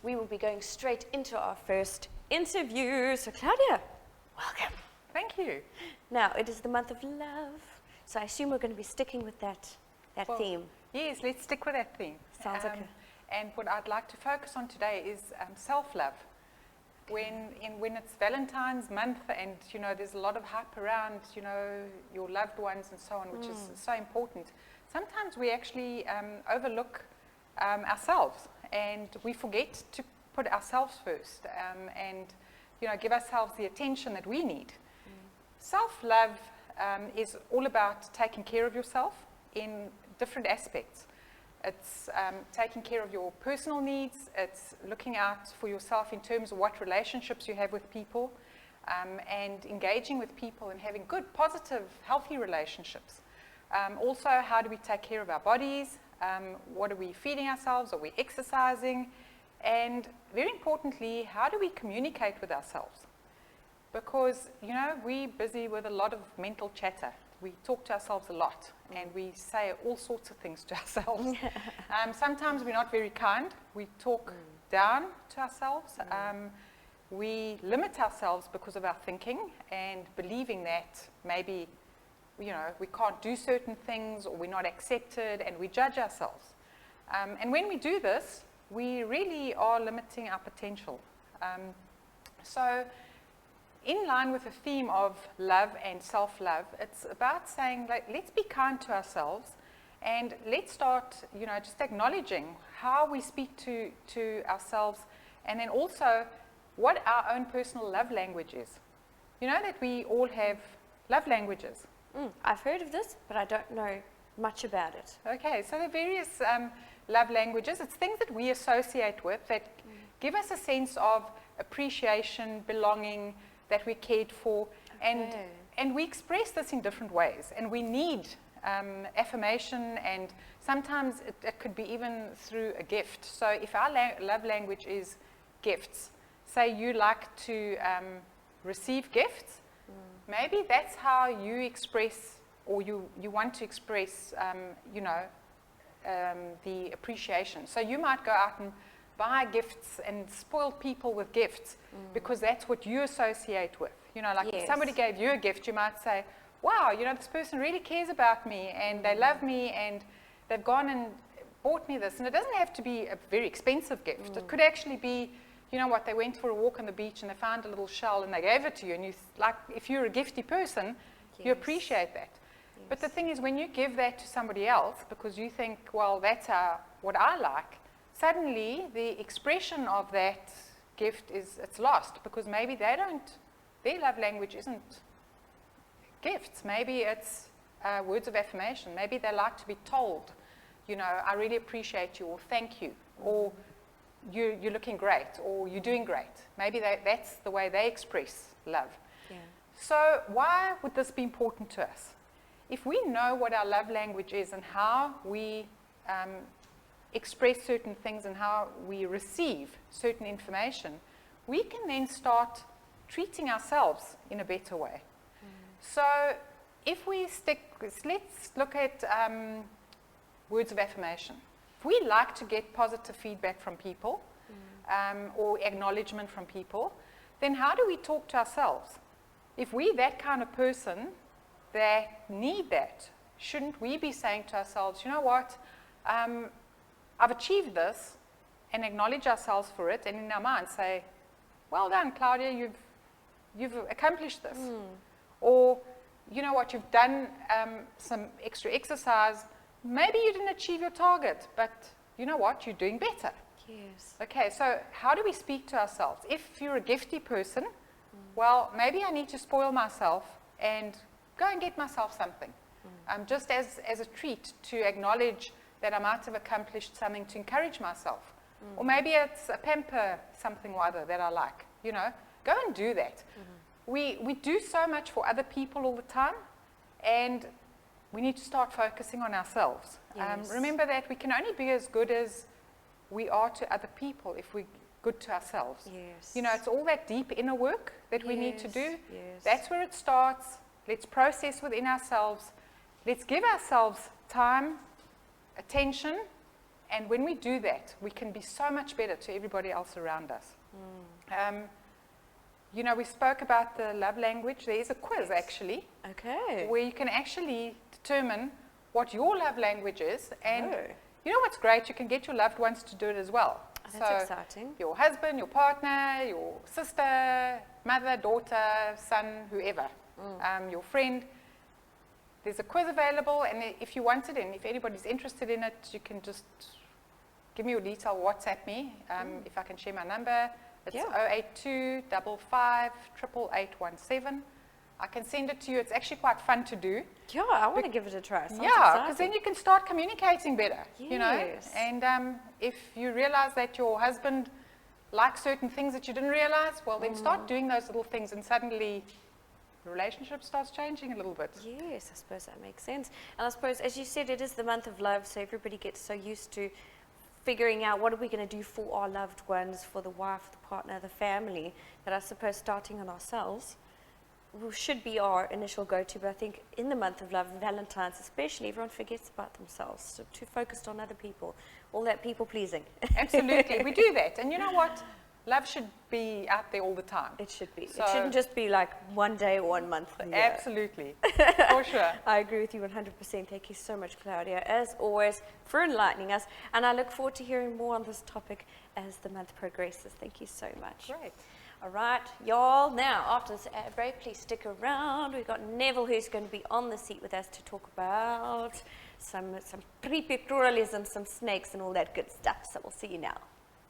we will be going straight into our first interview. So Claudia, welcome. Thank you. Now, it is the month of love, so I assume we're going to be sticking with that theme. Yes, let's stick with that theme. Sounds like And what I'd like to focus on today is self-love. When it's Valentine's month and, you know, there's a lot of hype around, you know, your loved ones and so on, which is so important, sometimes we actually overlook ourselves, and we forget to put ourselves first and, you know, give ourselves the attention that we need. Self-love is all about taking care of yourself in different aspects. It's taking care of your personal needs. It's looking out for yourself in terms of what relationships you have with people, and engaging with people and having good, positive, healthy relationships. Also, how do we take care of our bodies? What are we feeding ourselves? Are we exercising? And very importantly, how do we communicate with ourselves? Because, you know, we're busy with a lot of mental chatter. We talk to ourselves a lot, and we say all sorts of things to ourselves. Sometimes we're not very kind. We talk down to ourselves. We limit ourselves because of our thinking and believing that maybe, you know, we can't do certain things, or we're not accepted, and we judge ourselves. And when we do this, we really are limiting our potential. So, in line with the theme of love and self-love, it's about saying, like, let's be kind to ourselves, and let's start, you know, just acknowledging how we speak to ourselves, and then also what our own personal love language is. You know that we all have love languages. I've heard of this, but I don't know much about it. Okay, so there are various love languages. It's things that we associate with that give us a sense of appreciation, belonging, that we're cared for, and we express this in different ways, and we need affirmation, and sometimes it could be even through a gift. So if our love language is gifts, say you like to receive gifts, maybe that's how you express, or you want to express, you know, the appreciation. So you might go out and buy gifts and spoil people with gifts because that's what you associate with. You know, like if somebody gave you a gift, you might say, wow, you know, this person really cares about me, and they love me, and they've gone and bought me this. And it doesn't have to be a very expensive gift. It could actually be, you know what, they went for a walk on the beach and they found a little shell and they gave it to you. And you, like, if you're a gifty person, you appreciate that. But the thing is, when you give that to somebody else because you think, well, that's what I like, suddenly the expression of that gift it's lost, because maybe their love language isn't gifts. Maybe it's words of affirmation. Maybe they like to be told, you know, I really appreciate you, or thank you, or you're looking great, or you're doing great. Maybe that's the way they express love. Yeah. So why would this be important to us? If we know what our love language is and how we express certain things and how we receive certain information, we can then start treating ourselves in a better way. So if we let's look at words of affirmation. If we like to get positive feedback from people or acknowledgement from people, then how do we talk to ourselves? If we're that kind of person that need that, shouldn't we be saying to ourselves, you know what, I've achieved this, and acknowledge ourselves for it, and in our mind say, well done, Claudia, you've accomplished this. Or, you know what, you've done some extra exercise. Maybe you didn't achieve your target, but you know what, you're doing better. Yes. Okay, so how do we speak to ourselves? If you're a gifty person, well, maybe I need to spoil myself and go and get myself something. Just as a treat to acknowledge that I might have accomplished something to encourage myself. Or maybe it's a pamper something or other that I like. You know, go and do that. We do so much for other people all the time, and we need to start focusing on ourselves. Yes. Remember that we can only be as good as we are to other people if we're good to ourselves. Yes. You know, it's all that deep inner work that we need to do. Yes. That's where it starts. Let's process within ourselves. Let's give ourselves time, attention, And when we do that, we can be so much better to everybody else around us. You know, we spoke about the love language. There is a quiz, actually, Okay. where you can actually determine what your love language is. And Oh. you know what's great? You can get your loved ones to do it as well. That's exciting. Your husband, your partner, your sister, mother, daughter, son, whoever, your friend. There's a quiz available, and if you want it, and if anybody's interested in it, you can just give me your detail, WhatsApp me, if I can share my number. It's 082 55 88817. I can send it to you. It's actually quite fun to do. Yeah, I want to give it a try. Sounds Yeah, because exciting. then you can start communicating better, you know. Yes. And if you realize that your husband likes certain things that you didn't realize, well, then start doing those little things, and suddenly the relationship starts changing a little bit. Yes, I suppose that makes sense. And I suppose, as you said, it is the month of love, so everybody gets so used to figuring out what are we going to do for our loved ones, for the wife, the partner, the family, that I suppose starting on ourselves should be our initial go-to. But I think in the month of love, Valentine's especially, everyone forgets about themselves, so too focused on other people, all that people-pleasing. Absolutely, we do that. And you know what? Love should be out there all the time. It should be. So- It shouldn't just be like one day or 1 month. a year. Absolutely, for sure. I agree with you 100%. Thank you so much, Claudia, as always, for enlightening us. And I look forward to hearing more on this topic as the month progresses. Thank you so much. Great. All right, y'all. Now, after this ad break, please stick around. We've got Neville, who's going to be on the seat with us to talk about some pre-pictorialism, some snakes, and all that good stuff. So we'll see you now.